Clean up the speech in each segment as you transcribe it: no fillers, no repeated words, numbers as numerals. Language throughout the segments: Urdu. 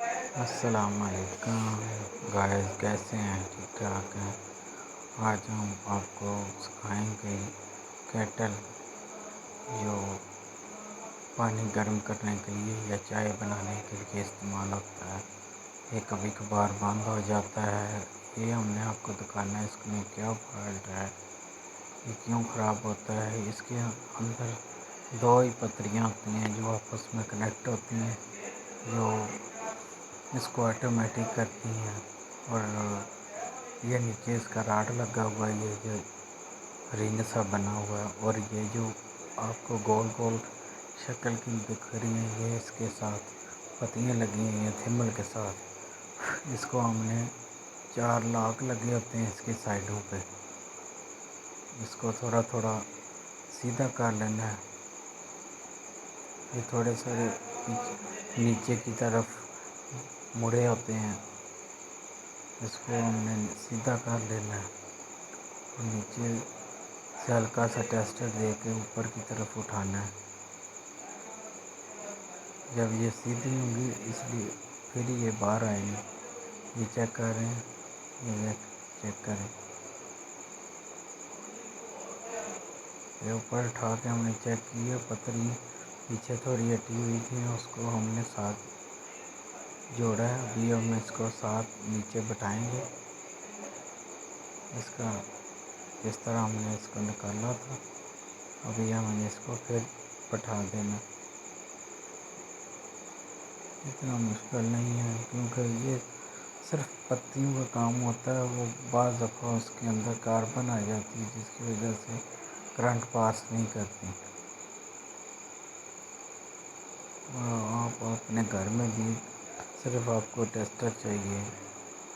السلام علیکم گائز، کیسے ہیں؟ ٹھیک ٹھاک ہیں؟ آج ہم آپ کو سکھائیں گے کیٹل، جو پانی گرم کرنے کے لیے یا چائے بنانے کے لیے استعمال ہوتا ہے۔ یہ کبھی کبھار بند ہو جاتا ہے، یہ ہم نے آپ کو دکھانا ہے اس میں کیا فالٹ ہے، یہ کیوں خراب ہوتا ہے۔ اس کے اندر دو ہی پتریاں ہوتی ہیں جو آپس میں کنیکٹ ہوتی ہیں، جو اس کو آٹومیٹک کرتی ہیں، اور یہ نیچے اس کا راڈ لگا ہوا ہے، یہ جو رنگ سا بنا ہوا ہے، اور یہ جو آپ کو گول گول شکل کی دکھ رہی ہیں، یہ اس کے ساتھ پتیاں لگی ہوئی ہیں تھمبل کے ساتھ۔ اس کو ہم نے 4 لاک لگے ہوتے ہیں اس کی سائڈوں پہ، اس کو تھوڑا تھوڑا سیدھا کر لینا ہے۔ یہ تھوڑے سارے نیچے کی طرف مڑے ہوتے ہیں، اس کو ہم نے سیدھا کر لینا ہے، اور نیچے سے ہلکا سا ٹیسٹر دے کے اوپر کی طرف اٹھانا ہے۔ جب یہ سیدھی ہوں گی اس لیے پھر یہ باہر آئیں گے۔ یہ چیک کر رہے ہیں، یہ چیک کریں، یہ اوپر اٹھا کے ہم نے چیک کیا، پتری پیچھے تھوڑی ہٹی ہوئی تھی، اس کو ہم نے ساتھ جوڑا ہے۔ ابھی ہم اس کو ساتھ نیچے بٹھائیں گے، اس کا اس طرح ہم نے اس کو نکالا تھا، ابھی ہم نے اس کو پھر بٹھا دینا۔ اتنا مشکل نہیں ہے، کیونکہ یہ صرف پتیوں کا کام ہوتا ہے، وہ بعض دفعہ اس کے اندر کاربن آ جاتی ہے جس کی وجہ سے کرنٹ پاس نہیں کرتی۔ آپ اپنے گھر میں بھی صرف آپ کو ٹیسٹر چاہیے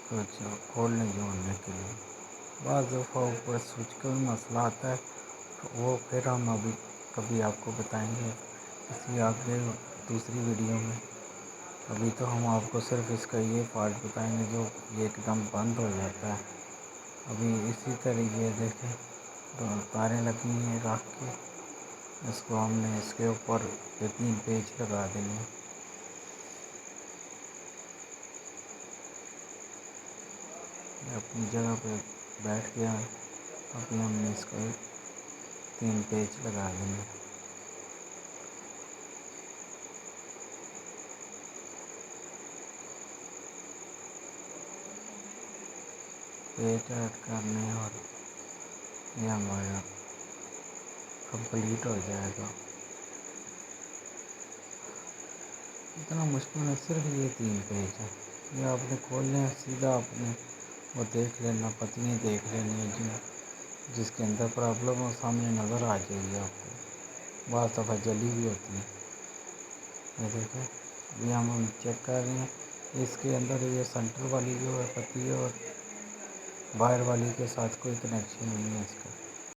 کچھ کھولنے جوڑنے کے لیے۔ بعض دفعہ اوپر سوئچ کا بھی مسئلہ آتا ہے، وہ پھر ہم ابھی کبھی آپ کو بتائیں گے کسی آگے دوسری ویڈیو میں۔ ابھی تو ہم آپ کو صرف اس کا یہ فالٹ بتائیں گے جو یہ ایک دم بند ہو جاتا ہے۔ ابھی اسی طریقے دیکھیں، دو تاریں لگی ہیں رکھ کے، اس کو ہم نے اس کے اوپر 3 پیچ لگا دینے ہیں۔ یہ اپنی جگہ پہ بیٹھ گیا، ابھی ہم نے اس کو 3 پیچ لگا دینے ہیں۔ پیچ ایڈ کرنے اور یہ ہمارا کمپلیٹ ہو جائے گا۔ اتنا مشکل ہے، صرف یہ 3 پیج ہے، یہ آپ نے کھولنے ہیں، سیدھا آپ نے وہ دیکھ لینا، پتیاں دیکھ لینی ہیں، جس کے اندر پرابلم ہو سامنے نظر آ جائے گی آپ کو۔ بعض دفعہ جلی بھی ہوتی ہیں، یہ دیکھیں، ابھی ہم چیک کر رہے ہیں اس کے اندر یہ سینٹر والی جو ہے پتی ہے، اور باہر والی کے ساتھ کوئی کنیکشن نہیں ہے اس کا۔